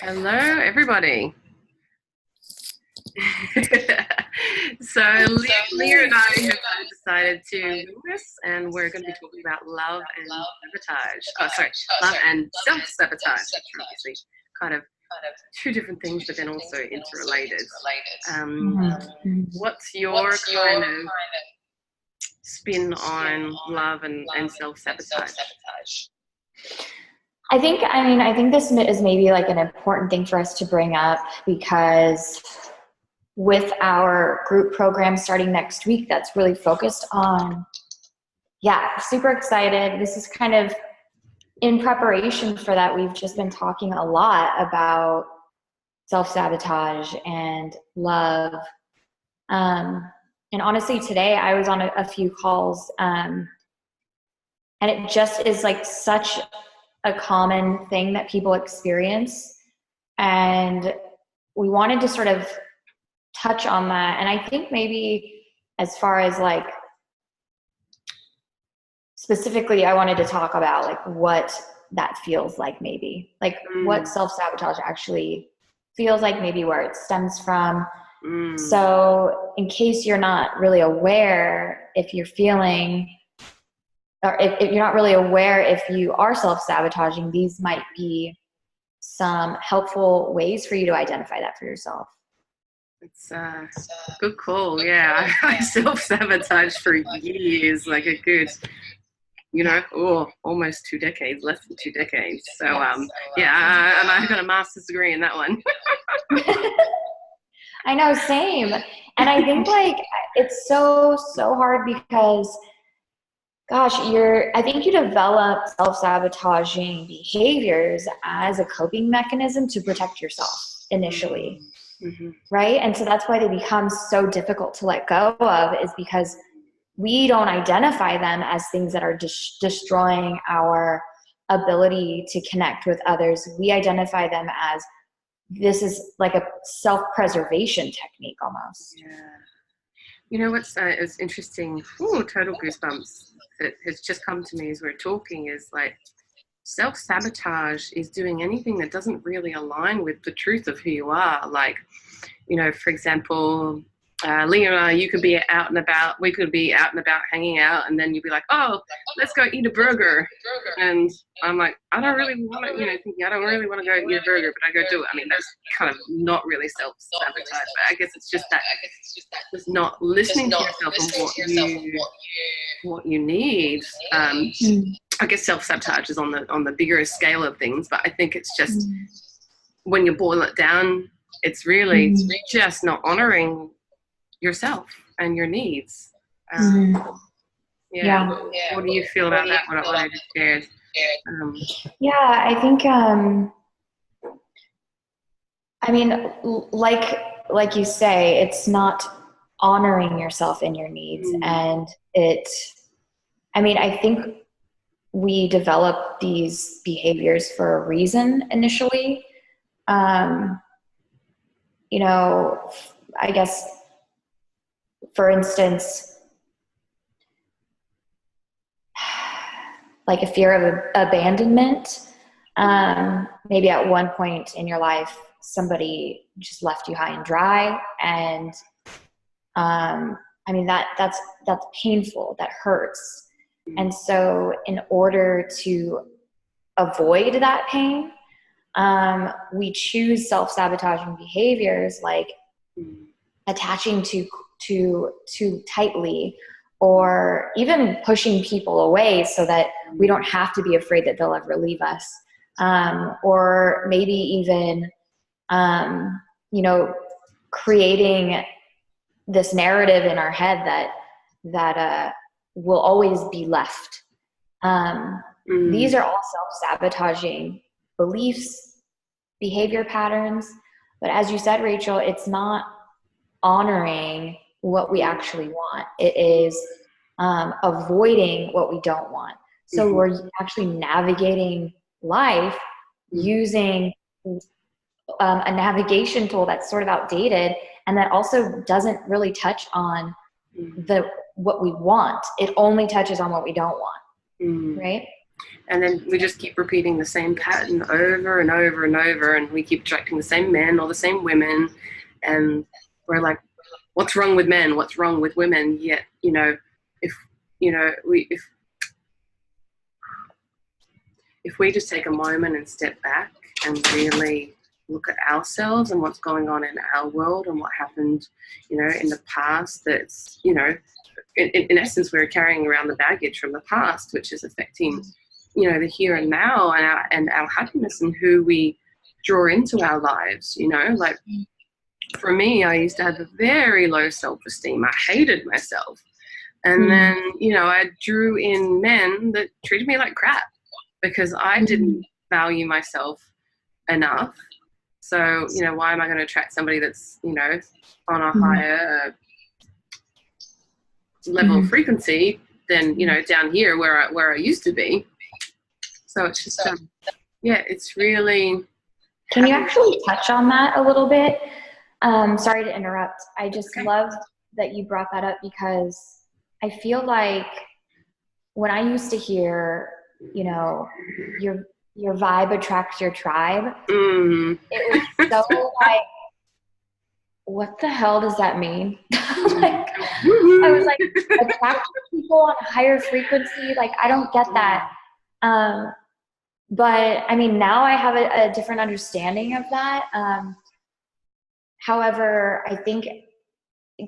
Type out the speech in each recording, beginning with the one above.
Hello, everybody. So Leah and I have decided to do this, and we're going to be talking about love and sabotage. Oh, sorry, love and self-sabotage, which are obviously kind of two different things, but then also interrelated. What's your kind of spin on love and self-sabotage? I think this is maybe like an important thing for us to bring up, because with our group program starting next week, that's really focused on, super excited. This is kind of in preparation for that. We've just been talking a lot about self-sabotage and love. And honestly, today I was on a few calls, and it just is like such a common thing that people experience. And we wanted to sort of touch on that. And I think maybe as far as like, specifically, I wanted to talk about like what that feels like, maybe like what self-sabotage actually feels like, maybe where it stems from. So in case you're not really aware, if you're feeling, or if you're not really aware if you are self-sabotaging, these might be some helpful ways for you to identify that for yourself. It's a good call. Yeah, I self-sabotaged for years, like a good, almost 2 decades, less than 2 decades. So, and I got a master's degree in that one. I know, same. And I think like it's so hard because, gosh, I think you develop self-sabotaging behaviors as a coping mechanism to protect yourself initially. Mm-hmm. Right? And so that's why they become so difficult to let go of, is because we don't identify them as things that are destroying our ability to connect with others. We identify them as, this is like a self-preservation technique almost. Yeah. You know what's it's interesting? Ooh, total goosebumps. That has just come to me as we're talking is like, self-sabotage is doing anything that doesn't really align with the truth of who you are. Like, for example, Leah and I, you could be out and about, we could be out and about hanging out, and then you'd be like, oh, let's go eat a burger. And I'm like, I don't really want to, I don't really want to go eat a burger, but I go do it. I mean, that's kind of not really self-sabotage, but I guess it's just that, just not listening to yourself and what you need. I guess self-sabotage is on the bigger scale of things, but I think it's just when you boil it down, it's really just not honoring yourself and your needs. What do you feel about that? What I just shared? I think, like you say, it's not honoring yourself and your needs. And I think we develop these behaviors for a reason initially. I guess, for instance, like a fear of abandonment. Maybe at one point in your life, somebody just left you high and dry. And that's painful, that hurts. And so in order to avoid that pain, we choose self-sabotaging behaviors like attaching too tightly, or even pushing people away so that we don't have to be afraid that they'll ever leave us. Or maybe even, creating this narrative in our head that will always be left. These are all self-sabotaging beliefs, behavior patterns. But as you said, Rachel, it's not honoring what we actually want. It is avoiding what we don't want. So we're actually navigating life using a navigation tool that's sort of outdated, and that also doesn't really touch on what we want. It only touches on what we don't want, right? And then we just keep repeating the same pattern over and over and over, and we keep attracting the same men or the same women. And we're like, what's wrong with men? What's wrong with women? Yet, if we just take a moment and step back and really look at ourselves and what's going on in our world and what happened, in the past, that's, in essence, we're carrying around the baggage from the past, which is affecting, the here and now, and our happiness and who we draw into our lives. Like, for me, I used to have a very low self-esteem. I hated myself. And then, I drew in men that treated me like crap because I didn't value myself enough. So, why am I going to attract somebody that's, on a higher level of frequency than, down here where I used to be? So it's just, it's really... Can you actually touch on that a little bit? Sorry to interrupt. I just love that you brought that up, because I feel like when I used to hear, your vibe attracts your tribe, it was so like, what the hell does that mean? Like, I was like, attract people on a higher frequency? Like, I don't get that. But I mean, now I have a different understanding of that. However, I think,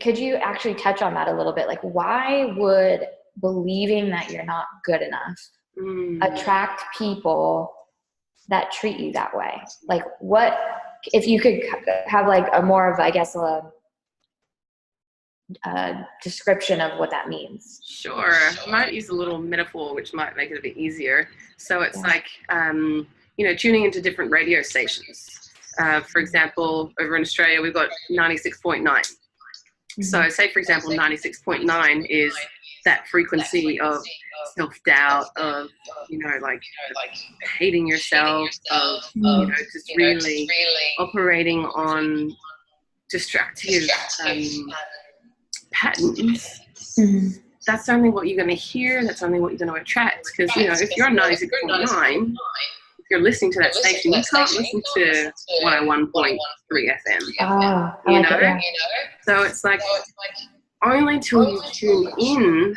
could you actually touch on that a little bit? Like, why would believing that you're not good enough attract people that treat you that way? Like, what, if you could have like a more of, I guess, a description of what that means. Sure. I might use a little metaphor, which might make it a bit easier. So it's like, tuning into different radio stations. For example, over in Australia, we've got 96.9. So say, for example, 96.9 is that frequency of self-doubt, of, like hating yourself, of, just really operating on destructive patterns. That's only what you're going to hear. That's only what you're going to attract. Because, if you're on 96.9, if you're listening to that station, you can't listen to 101.3 FM. So it's like, only till you tune in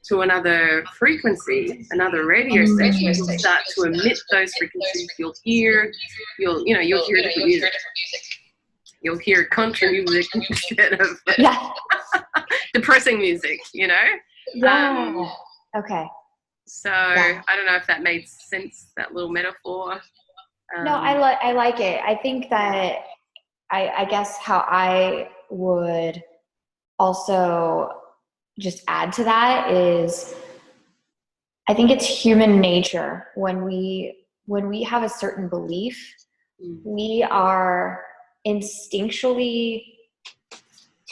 to another frequency, another radio station, you'll start to emit those frequencies. You'll hear different music. You'll hear country music instead of depressing music, Yeah. Okay. So I don't know if that made sense, that little metaphor. No, I like it. I think that I guess how I would also just add to that is, I think it's human nature when we have a certain belief, we are instinctually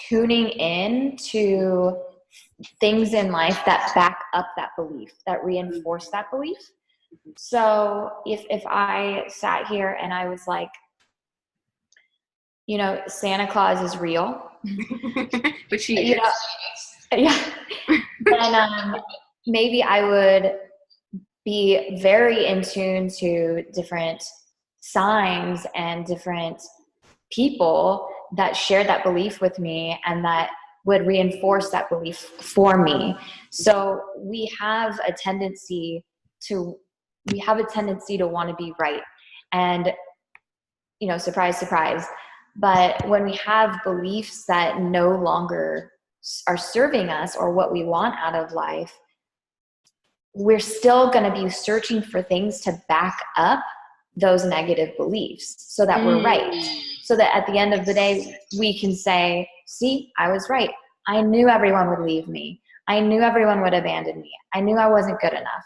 tuning in to things in life that back up that belief, that reinforce that belief. So if I sat here and I was like, Santa Claus is real, which he is. Then maybe I would be very in tune to different signs and different people that share that belief with me and that would reinforce that belief for me. So we have a tendency to want to be right. And, surprise, surprise. But when we have beliefs that no longer are serving us or what we want out of life, we're still going to be searching for things to back up those negative beliefs so that we're right. So that at the end of the day, we can say, see, I was right. I knew everyone would leave me. I knew everyone would abandon me. I knew I wasn't good enough.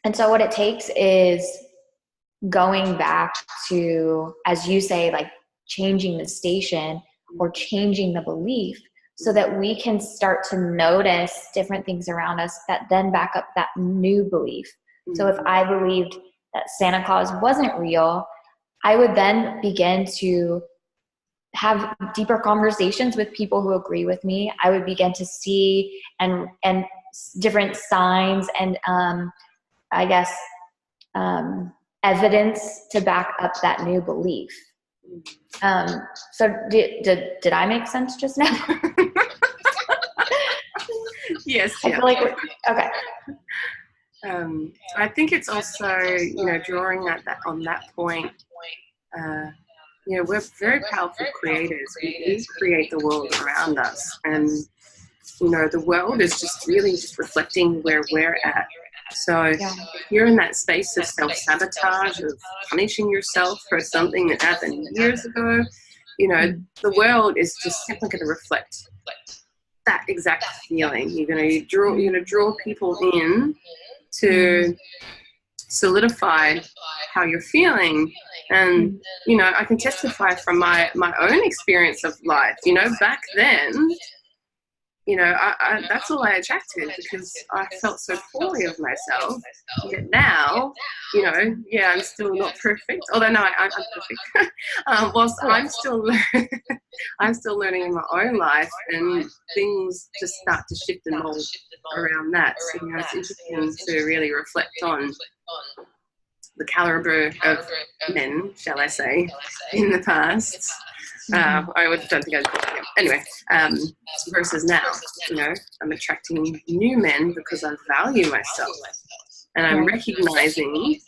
And so what it takes is going back to, as you say, like changing the station or changing the belief so that we can start to notice different things around us that then back up that new belief. So if I believed that Santa Claus wasn't real, I would then begin to have deeper conversations with people who agree with me. I would begin to see and different signs and I guess, evidence to back up that new belief. So did I make sense just now? Yes. I Yeah. feel like okay. I think it's also, drawing at that on that point. We're very powerful creators. We create the world around us, and the world is just really just reflecting where we're at. So if you're in that space of self-sabotage, of punishing yourself for something that happened years ago, the world is just simply going to reflect that exact feeling. You're going to draw people in to solidify how you're feeling. And I can testify from my own experience of life. Back then, that's all I attracted, because I felt so poorly of myself. Yet now, I'm still not perfect. Although no, I'm perfect. Whilst I'm still learning in my own life, and things just start to shift and mold around that. So it's interesting to really reflect on the caliber of men, shall I say, in the past. I don't think I'd anyway. Versus now, I'm attracting new men because I value myself, and I'm recognizing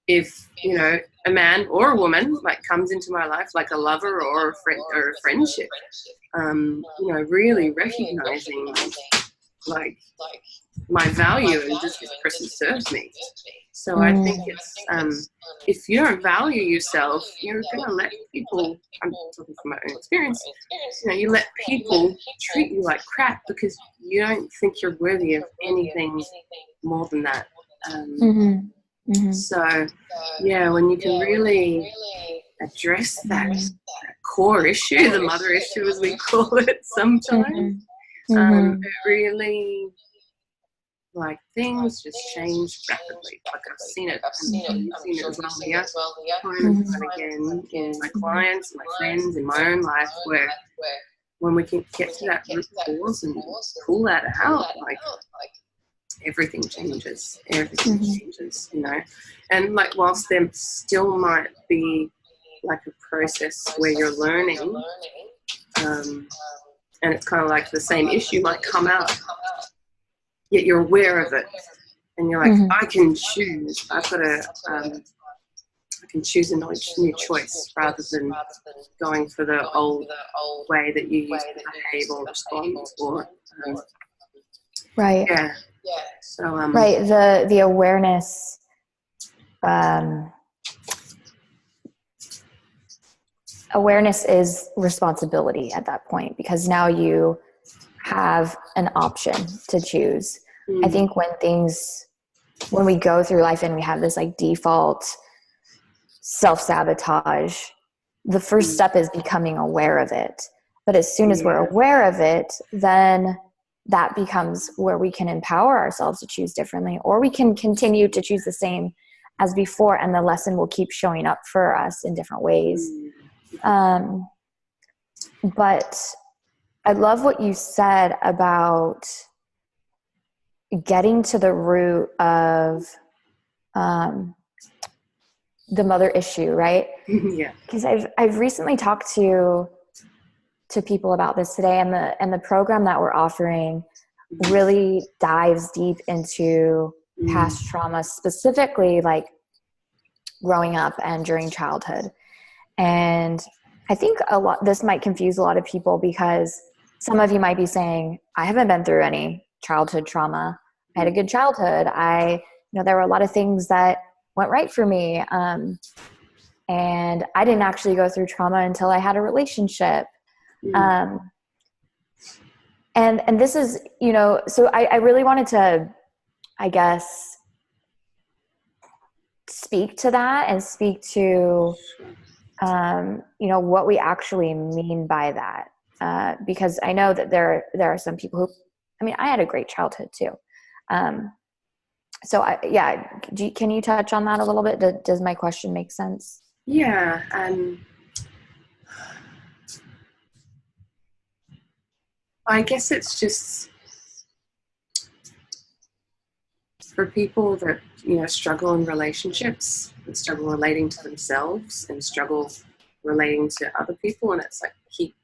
if a man or a woman comes into my life like a lover or a friend or a friendship. Really recognizing my value, and does this person serve me? So I think it's if you don't value yourself, you're going to let people, I'm talking from my own experience, you let people treat you like crap because you don't think you're worthy of anything more than that. So, when you can really address that core issue, the mother issue as we call it sometimes, it really, things just change rapidly. I've seen it. You've seen it as well, Leah. Time and time again in my clients, my friends, in my own life, where when we can get to that root cause and pull that out, everything changes. Everything changes, And whilst there still might be a process where you're learning, and it's kind of the same issue might come out, yet you're aware of it, and you're I can choose. I can choose a new choice rather than going for the old way that you used to behave or respond. Or right. Yeah. So right. The awareness. Awareness is responsibility at that point, because now you have an option to choose. I think when we go through life and we have this default self-sabotage, the first step is becoming aware of it. But as soon as we're aware of it, then that becomes where we can empower ourselves to choose differently, or we can continue to choose the same as before, and the lesson will keep showing up for us in different ways. But I love what you said about getting to the root of the mother issue, right? Yeah. Because I've recently talked to people about this today, and the program that we're offering really dives deep into past trauma, specifically growing up and during childhood. And I think this might confuse a lot of people, because some of you might be saying, I haven't been through any childhood trauma. I had a good childhood. There were a lot of things that went right for me. And I didn't actually go through trauma until I had a relationship. And this is, so I really wanted to, I guess, speak to that and speak to, what we actually mean by that. Because I know that there are some people who, I had a great childhood too. So can you touch on that a little bit? Does my question make sense? Yeah. I guess it's just for people that struggle in relationships and struggle relating to themselves and struggle relating to other people, and it's like keep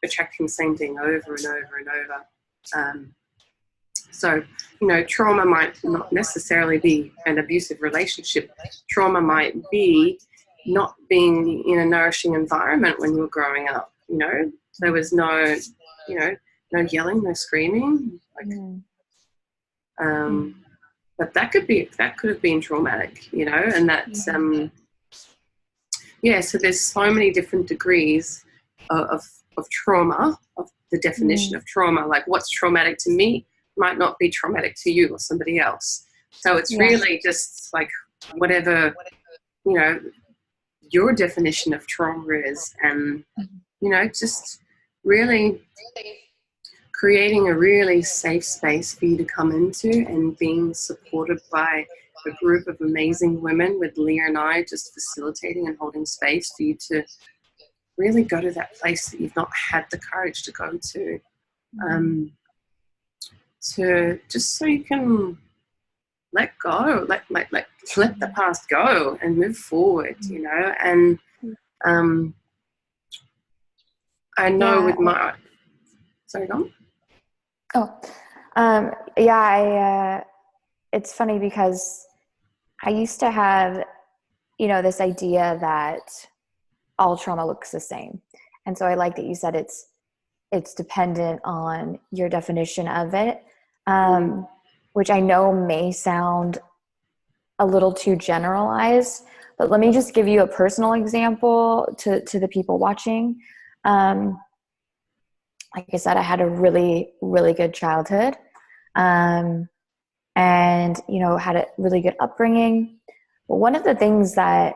attracting the same thing over and over and over. So, trauma might not necessarily be an abusive relationship. Trauma might be not being in a nourishing environment when you were growing up. There was no yelling, no screaming. But that could have been traumatic, and that's so there's so many different degrees of trauma, of the definition of trauma. Like, what's traumatic to me might not be traumatic to you or somebody else. So it's really just like whatever, your definition of trauma is, and, just really creating a really safe space for you to come into and being supported by a group of amazing women, with Leah and I just facilitating and holding space for you to really go to that place that you've not had the courage to go to. To just so you can let go, let the past go and move forward, and I know with my, sorry, go on. It's funny because I used to have, this idea that all trauma looks the same. And so I like that you said it's dependent on your definition of it, which I know may sound a little too generalized, but let me just give you a personal example to the people watching. Like I said, I had a really, really good childhood, and, had a really good upbringing. But one of the things that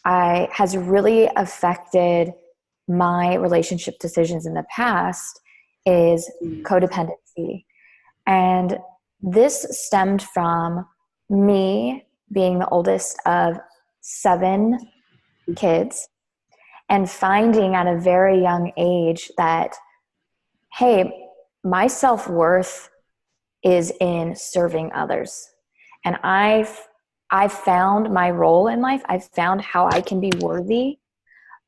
has really affected my relationship decisions in the past is codependency. And this stemmed from me being the oldest of 7 kids and finding at a very young age that, hey, my self-worth is in serving others. And I've found my role in life. I've found how I can be worthy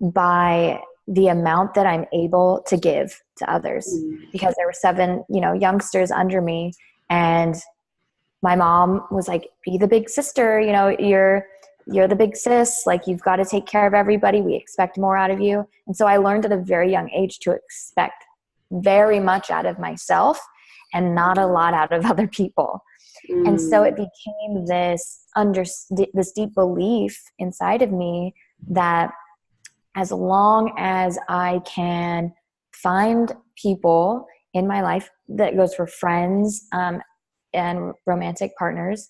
by the amount that I'm able to give to others, because there were 7, youngsters under me, and my mom was like, be the big sister, you're the big sis, like you've got to take care of everybody. We expect more out of you. And so I learned at a very young age to expect very much out of myself and not a lot out of other people. And so it became this deep belief inside of me that as long as I can find people in my life, that goes for friends and romantic partners,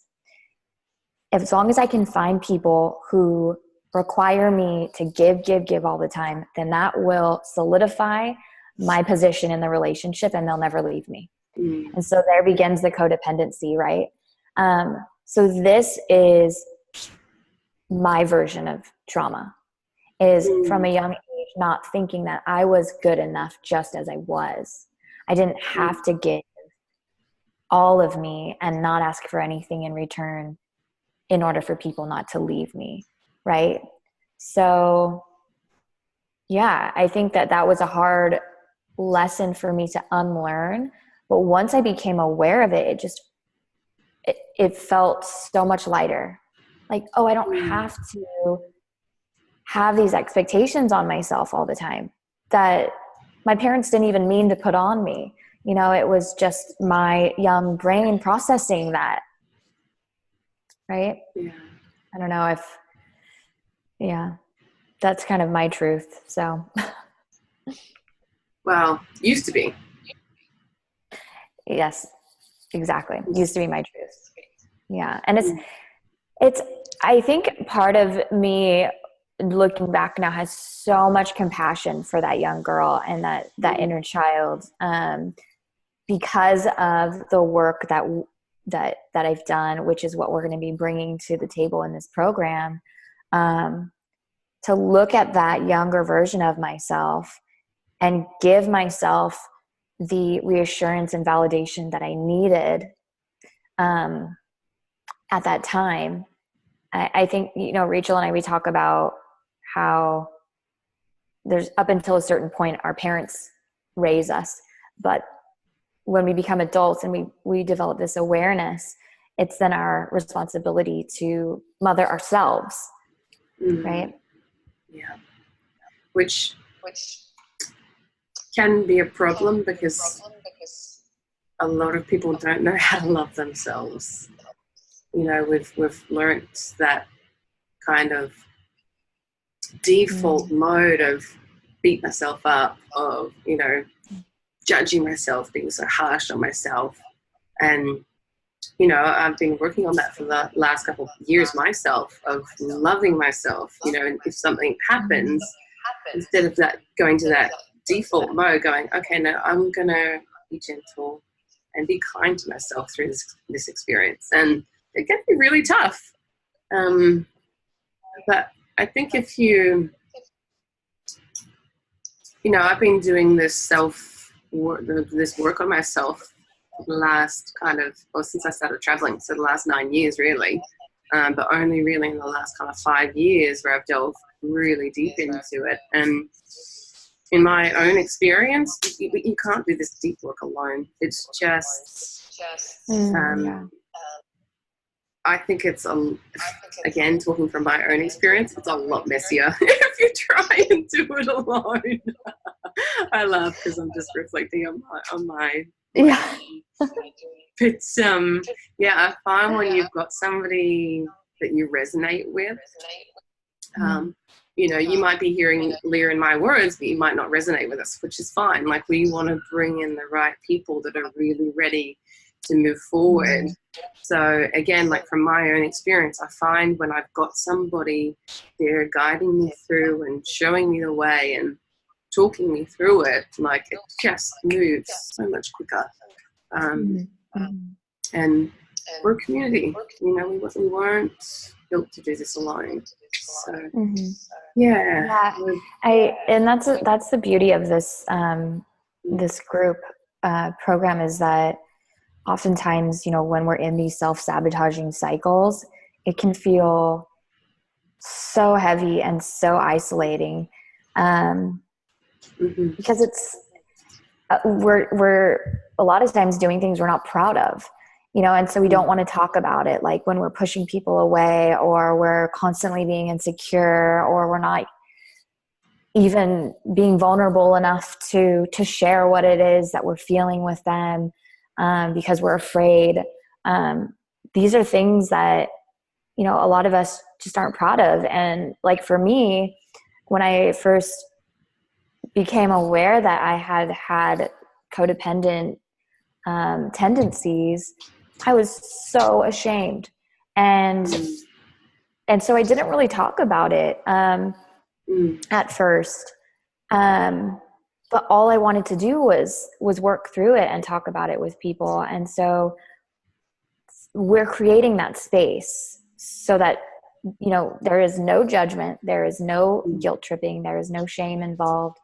as long as I can find people who require me to give all the time, then that will solidify my position in the relationship and they'll never leave me. And so there begins the codependency, right? So this is my version of trauma, is from a young age not thinking that I was good enough just as I was. I didn't have to give all of me and not ask for anything in return in order for people not to leave me, right? So yeah, I think that was a hard lesson for me to unlearn. But once I became aware of it, it felt so much lighter. Like, oh, I don't have to have these expectations on myself all the time that my parents didn't even mean to put on me. It was just my young brain processing that. Right? Yeah. I don't know that's kind of my truth. So. Well, used to be. Yes, exactly. Used to be my truth. Yeah. And it's, I think part of me looking back now has so much compassion for that young girl and that inner child, because of the work that I've done, which is what we're going to be bringing to the table in this program, to look at that younger version of myself and give myself the reassurance and validation that I needed, at that time. I think, you know, Rachel and I, we talk about how there's up until a certain point, our parents raise us, but when we become adults and we develop this awareness, it's then our responsibility to mother ourselves, right? Yeah. Which can be a problem because a lot of people don't know how to love themselves. You know, we've learnt that kind of default mode of beat myself up, of, you know, judging myself, being so harsh on myself. And, you know, I've been working on that for the last couple of years myself, of loving myself. You know, and if something happens, instead of that going to that default mode, going, okay, no, I'm going to be gentle and be kind to myself through this experience. And it can be really tough. But I think if you know, I've been doing this this work on myself the last since I started traveling, so the last 9 years really, but only really in the last kind of 5 years where I've delved really deep into it. And in my own experience, you can't do this deep work alone. It's just, I think it's, again, talking from my own experience, it's a lot messier if you try and do it alone. I laugh because I'm just reflecting on my Yeah. But I find when you've got somebody that you resonate with, you know, you might be hearing Leah in my words, but you might not resonate with us, which is fine. Like, we want to bring in the right people that are really ready to move forward. So again, like from my own experience, I find when I've got somebody, they're guiding me through and showing me the way and talking me through it, like, it just moves so much quicker. And we're a community, you know, we weren't built to do this alone. So and that's the beauty of this this group program, is that oftentimes, you know, when we're in these self-sabotaging cycles, it can feel so heavy and so isolating, because it's we're a lot of times doing things we're not proud of, you know, and so we don't want to talk about it. Like when we're pushing people away, or we're constantly being insecure, or we're not even being vulnerable enough to share what it is that we're feeling with them, because we're afraid. These are things that, you know, a lot of us just aren't proud of. And like for me, when I first became aware that I had codependent tendencies, I was so ashamed. And so I didn't really talk about it at first. But all I wanted to do was work through it and talk about it with people. And so we're creating that space so that, you know, there is no judgment, there is no guilt tripping, there is no shame involved.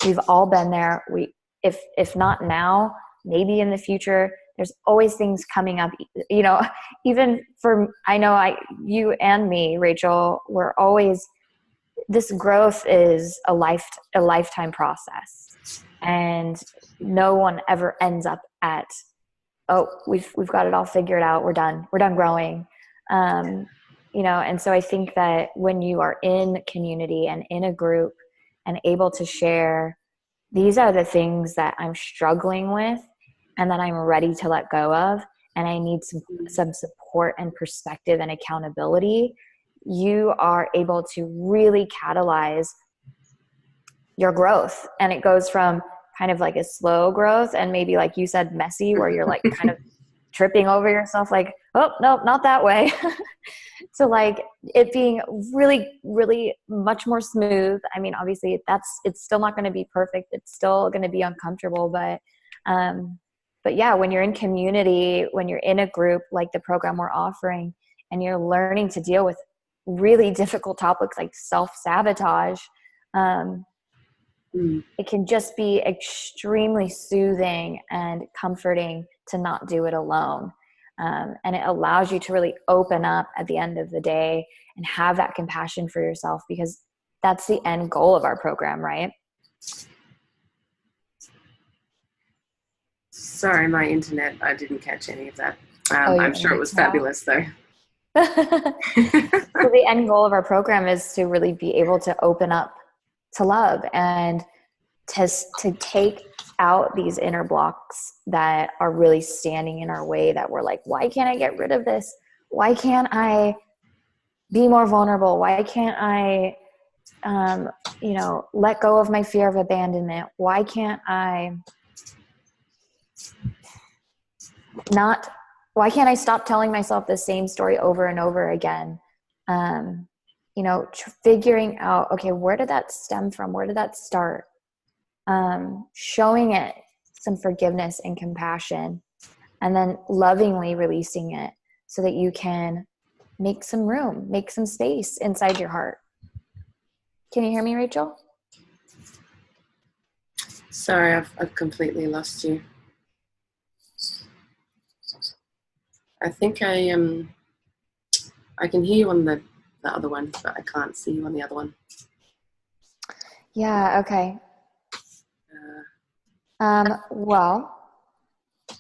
We've all been there. If not now, maybe in the future, there's always things coming up, you know, even you and me, Rachel, we're always, this growth is a lifetime process, and no one ever ends up at, oh, we've got it all figured out, we're done growing. You know, and so I think that when you are in community and in a group and able to share, these are the things that I'm struggling with and that I'm ready to let go of, and I need some support and perspective and accountability, you are able to really catalyze your growth. And it goes from kind of like a slow growth and maybe, like you said, messy, where you're like kind of tripping over yourself, like, oh, no, not that way. So like it being really, really much more smooth. I mean, obviously it's still not going to be perfect. It's still going to be uncomfortable, but yeah, when you're in community, when you're in a group like the program we're offering, and you're learning to deal with really difficult topics like self-sabotage, it can just be extremely soothing and comforting to not do it alone. And it allows you to really open up at the end of the day and have that compassion for yourself, because that's the end goal of our program, right? Sorry, my internet, I didn't catch any of that. Oh, I'm sure it was fabulous, though. So the end goal of our program is to really be able to open up to love and to take out these inner blocks that are really standing in our way, that we're like, why can't I get rid of this? Why can't I be more vulnerable? Why can't I, let go of my fear of abandonment? Why can't I stop telling myself the same story over and over again? Figuring out, okay, where did that stem from? Where did that start? Showing it some forgiveness and compassion, and then lovingly releasing it so that you can make some room, make some space inside your heart. Can you hear me, Rachel? Sorry, I've completely lost you. I think I can hear you on the other one, but I can't see you on the other one. Yeah, okay. Well,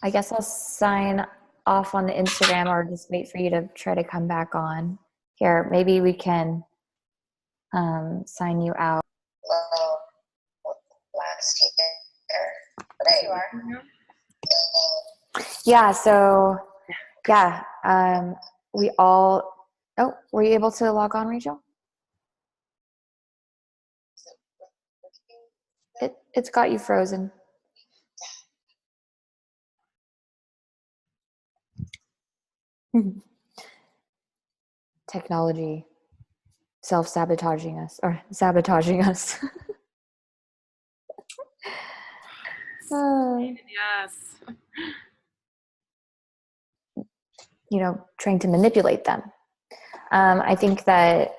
I guess I'll sign off on the Instagram, or just wait for you to try to come back on. Here, maybe we can sign you out. Last year. There you are. Yeah, so, yeah, we all... Oh, were you able to log on, Rachel? It's got you frozen. Technology self-sabotaging us, or sabotaging us. Yes. Trying to manipulate them. I think that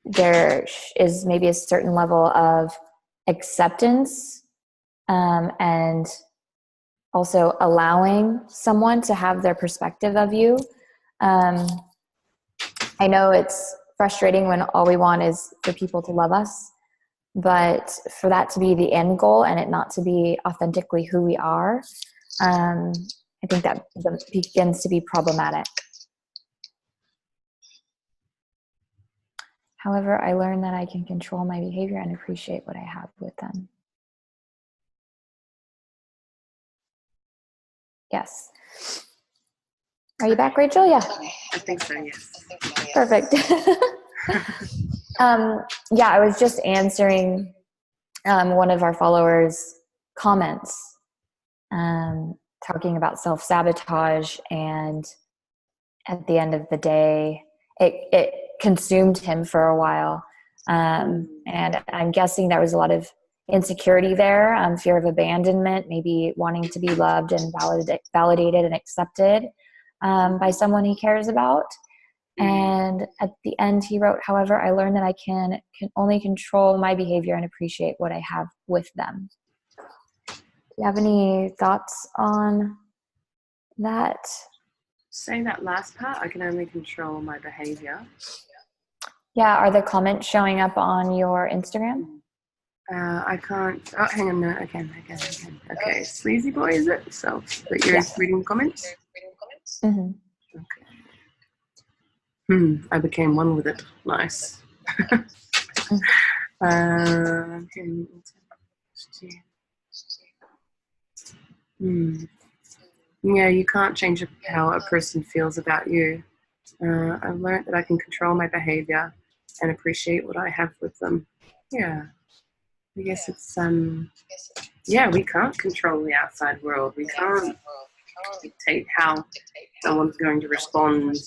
there is maybe a certain level of acceptance, and also allowing someone to have their perspective of you. I know it's frustrating when all we want is for people to love us, but for that to be the end goal and it not to be authentically who we are, I think that begins to be problematic. However, I learned that I can control my behavior and appreciate what I have with them. Yes. Are you back, Rachel? Yeah. I think so, yes. Perfect. Yeah, I was just answering one of our followers' comments, talking about self-sabotage, and at the end of the day, it consumed him for a while. And I'm guessing there was a lot of insecurity there, fear of abandonment, maybe wanting to be loved and validated and accepted by someone he cares about. And at the end he wrote, however, I learned that I can only control my behavior and appreciate what I have with them. Do you have any thoughts on that? Say that last part, I can only control my behavior. Yeah, are the comments showing up on your Instagram? I can't. Oh, hang on. No, I can. Okay, Sleazy Boy, is it? So, that you're reading comments? Mm-hmm. Okay. I became one with it. Nice. Yeah, you can't change how a person feels about you. I've learned that I can control my behavior and appreciate what I have with them. Yeah. I guess it's, we can't control the outside world. We can't dictate how someone's going to respond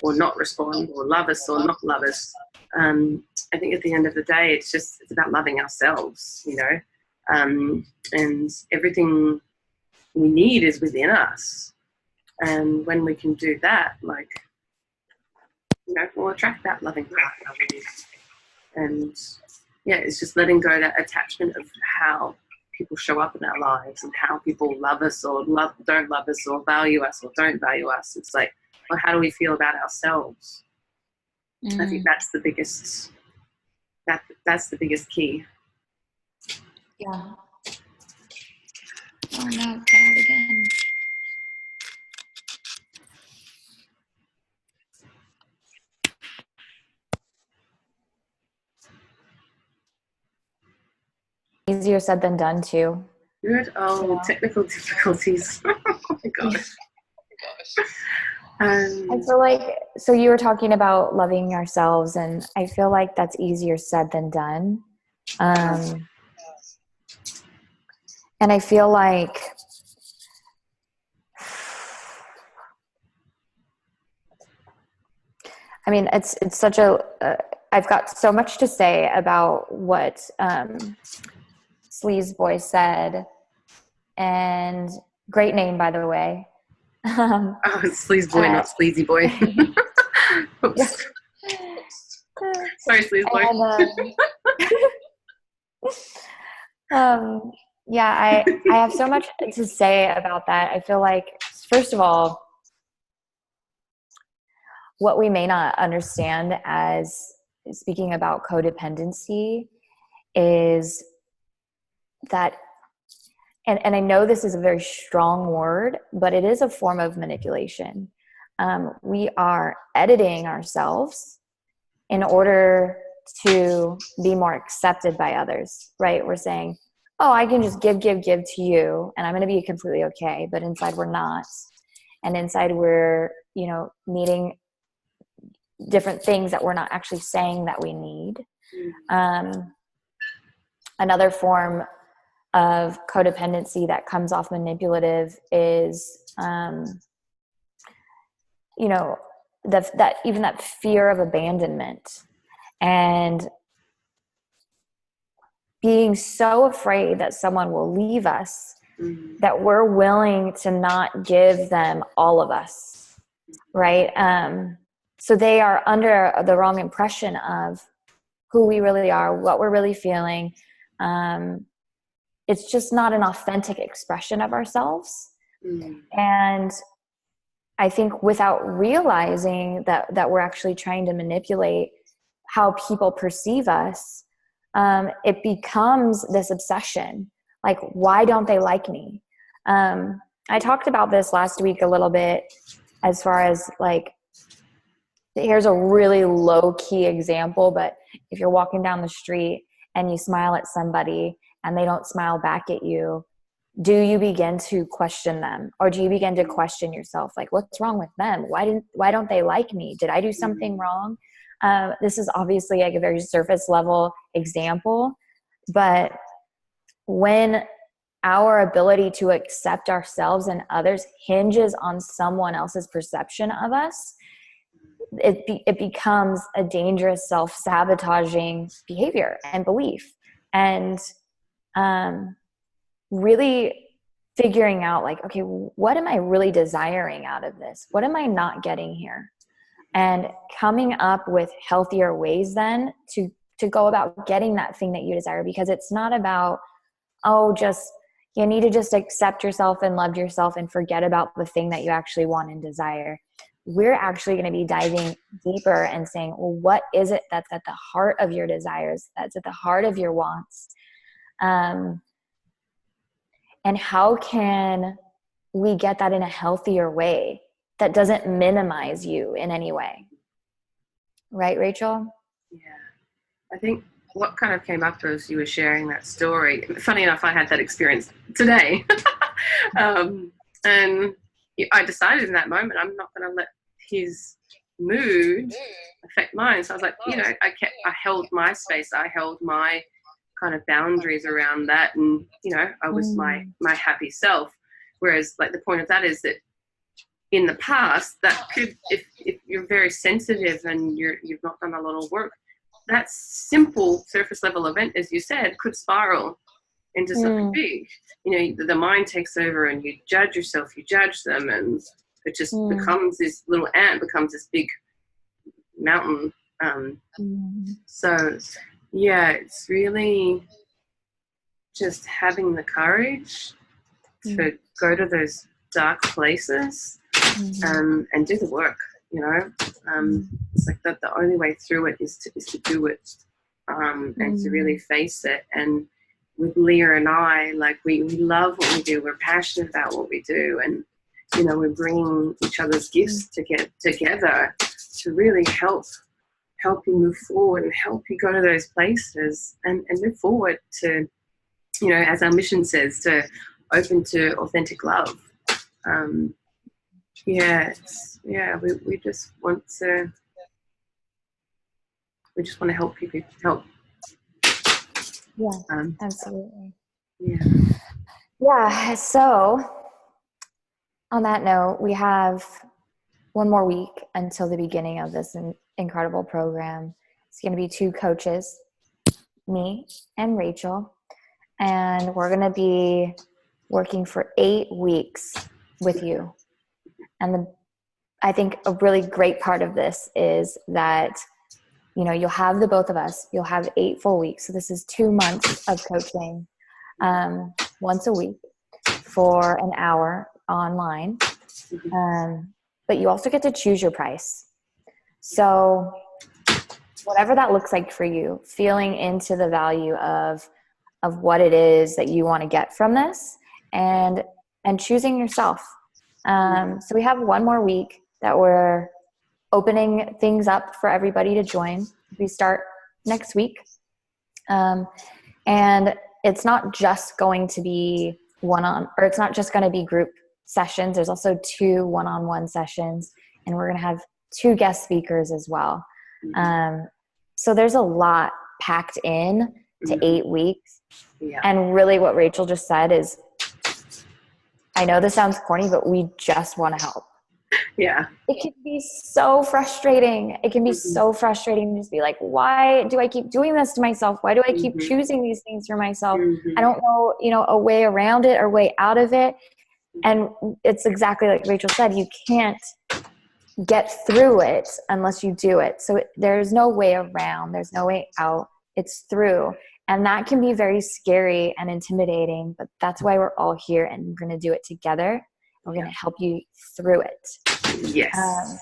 or not respond, or love us or not love us. I think at the end of the day, it's about loving ourselves, and everything we need is within us. And when we can do that, we'll attract that loving partner. And yeah, it's just letting go that attachment of how people show up in our lives and how people love us or don't love us or value us or don't value us. It's like, well, how do we feel about ourselves? I think that's the biggest, that's the biggest key. Yeah. Oh no, cut out again. Easier said than done too. Good old technical difficulties. Oh my gosh. I feel like, so you were talking about loving ourselves, and I feel like that's easier said than done. And I feel like I mean, it's such a, I've got so much to say about what Sleaze Boy said, and great name, by the way. Oh, it's Sleaze Boy, not Sleazy Boy. Oops. Sorry, Sleaze Boy. Yeah, I have so much to say about that. I feel like, first of all, what we may not understand as speaking about codependency is that, and I know this is a very strong word, but it is a form of manipulation. We are editing ourselves in order to be more accepted by others, right? We're saying, oh, I can just give to you, and I'm going to be completely okay. But inside we're not. And inside we're, needing different things that we're not actually saying that we need. Another form of codependency that comes off manipulative is, that even that fear of abandonment and being so afraid that someone will leave us that we're willing to not give them all of us, right? So they are under the wrong impression of who we really are, what we're really feeling. It's just not an authentic expression of ourselves. And I think without realizing that we're actually trying to manipulate how people perceive us, it becomes this obsession. Like, why don't they like me? I talked about this last week a little bit, as far as like, here's a really low key example, but if you're walking down the street and you smile at somebody and they don't smile back at you, do you begin to question them, or do you begin to question yourself? Like, what's wrong with them? Why don't they like me? Did I do something wrong? This is obviously like a very surface level example, but when our ability to accept ourselves and others hinges on someone else's perception of us, it becomes a dangerous self-sabotaging behavior and belief. And really figuring out like, okay, what am I really desiring out of this? What am I not getting here? And coming up with healthier ways then to go about getting that thing that you desire, because it's not about, you need to just accept yourself and love yourself and forget about the thing that you actually want and desire. We're actually going to be diving deeper and saying, well, what is it that's at the heart of your desires, that's at the heart of your wants? And how can we get that in a healthier way that doesn't minimize you in any way? Right, Rachel? Yeah. I think what kind of came up as you were sharing that story, funny enough, I had that experience today. And I decided in that moment, I'm not going to let his mood affect mine. So I was like, I held my space. I held my kind of boundaries around that. And, I was my happy self. Whereas like the point of that is that in the past, that could, if you're very sensitive and you've not done a lot of work, that simple surface level event, as you said, could spiral into something big. The mind takes over and you judge yourself, you judge them, and it just becomes this little ant, becomes this big mountain. So, yeah, it's really, just having the courage to go to those dark places and do the work, you know. It's like that the only way through it is to do it, and to really face it. And with Leah and I, like we love what we do. We're passionate about what we do, and you know, we're bringing each other's gifts to get together to really help you move forward and help you go to those places and move forward to, you know, as our mission says, to open to authentic love. We just want to help people help. Yeah, absolutely. Yeah. So on that note, we have one more week until the beginning of this incredible program. It's going to be 2 coaches, me and Rachel, and we're going to be working for 8 weeks with you. And I think a really great part of this is that, you know, you'll have the both of us, you'll have 8 full weeks. So this is 2 months of coaching, once a week for an hour online. But you also get to choose your price. So whatever that looks like for you, feeling into the value of what it is that you want to get from this, and choosing yourself. So we have 1 more week that we're opening things up for everybody to join. We start next week. And it's not just going to be it's not just going to be group sessions. There's also 2 one-on-one sessions, and we're going to have 2 guest speakers as well. So there's a lot packed in to 8 weeks. Yeah. And really what Rachel just said is, I know this sounds corny, but we just want to help. Yeah. It can be so frustrating. It can be so frustrating to just be like, why do I keep doing this to myself? Why do I keep choosing these things for myself? I don't know, you know, a way around it or way out of it. And it's exactly like Rachel said, you can't get through it unless you do it. So there's no way around. There's no way out. It's through. And that can be very scary and intimidating, but that's why we're all here, and we're going to do it together. We're going to help you through it. Yes.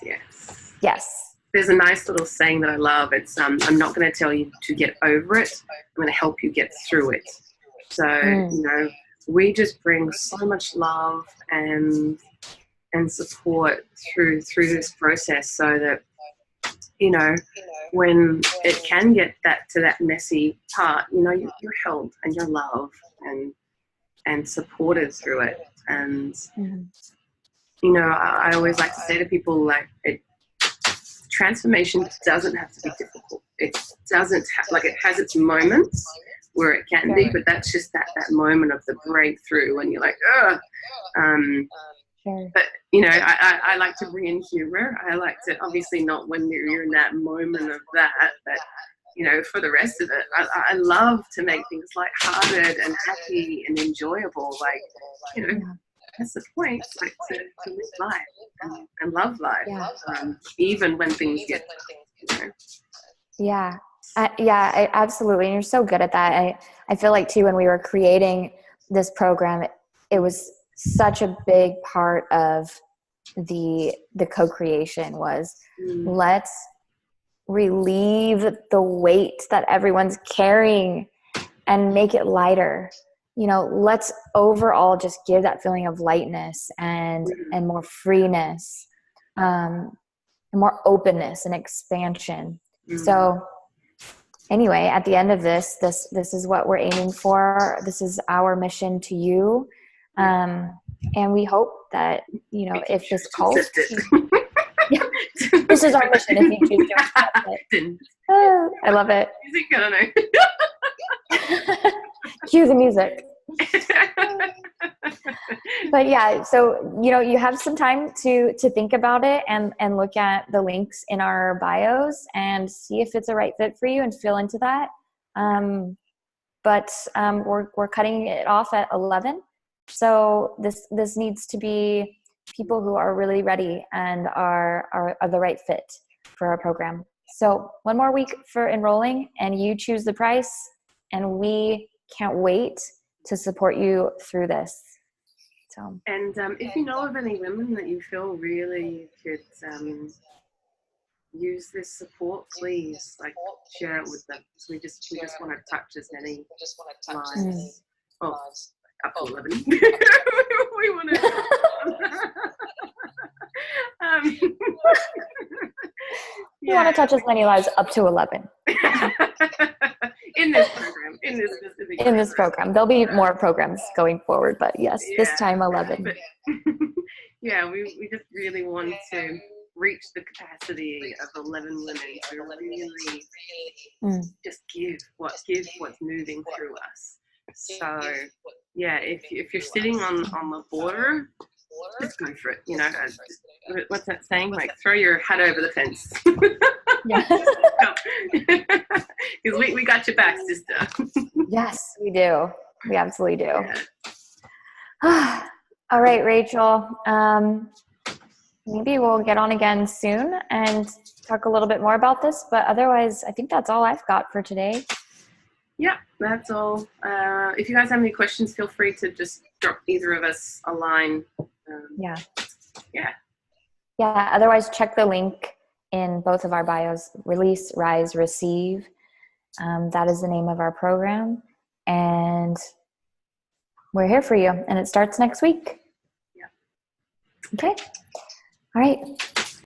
Yes. There's a nice little saying that I love. It's, I'm not going to tell you to get over it. I'm going to help you get through it. So, you know, we just bring so much love and support through this process, so that, you know, when it can get to that messy part, you know, you're held and you're loved and supported through it. And you know, I always like to say to people, like, transformation doesn't have to be difficult. It doesn't it has its moments where it can be, but that's just that moment of the breakthrough when you're like, ugh. But, you know, I like to bring in humor. I like to, obviously not when you're in that moment of that, but, you know, for the rest of it, I love to make things lighthearted and happy and enjoyable. Like, you know, that's the point, like to live life and love life, even when things get tough, you know? Absolutely. And you're so good at that. I feel like too, when we were creating this program, it was such a big part of the co-creation was let's relieve the weight that everyone's carrying and make it lighter. You know, let's overall just give that feeling of lightness and more freeness, and more openness and expansion. So anyway, at the end of this is what we're aiming for. This is our mission to you. And we hope that, you know, if this calls, this is our mission if you choose to accept it. I love it. I don't know. Cue the music. But yeah, so, you know, you have some time to think about it and look at the links in our bios and see if it's a right fit for you and feel into that. But we're cutting it off at 11. So this needs to be people who are really ready and are the right fit for our program. So 1 more week for enrolling, and you choose the price, and we can't wait to support you through this. So, and if you know of any women that you feel really could use this support, please share it with them. So we just want to touch as many lives. Oh, up to 11. We want to. we want to touch as many lives up to 11. In this program, in this specific in this program. There'll be more programs going forward, but yes, this time 11. But, we just really want to reach the capacity of 11 women to really just give what's moving through us. So if you're sitting on the border, just go for it. You know, what's that saying? Like, throw your hat over the fence. Yeah. Because we got your back, sister. Yes, we do. We absolutely do. Yeah. All right, Rachel. Maybe we'll get on again soon and talk a little bit more about this. But otherwise, I think that's all I've got for today. Yeah, that's all. If you guys have any questions, feel free to just drop either of us a line. Yeah. Otherwise, check the link in both of our bios. Release, Rise, Receive. That is the name of our program, and we're here for you. And it starts next week. Yeah. Okay. All right.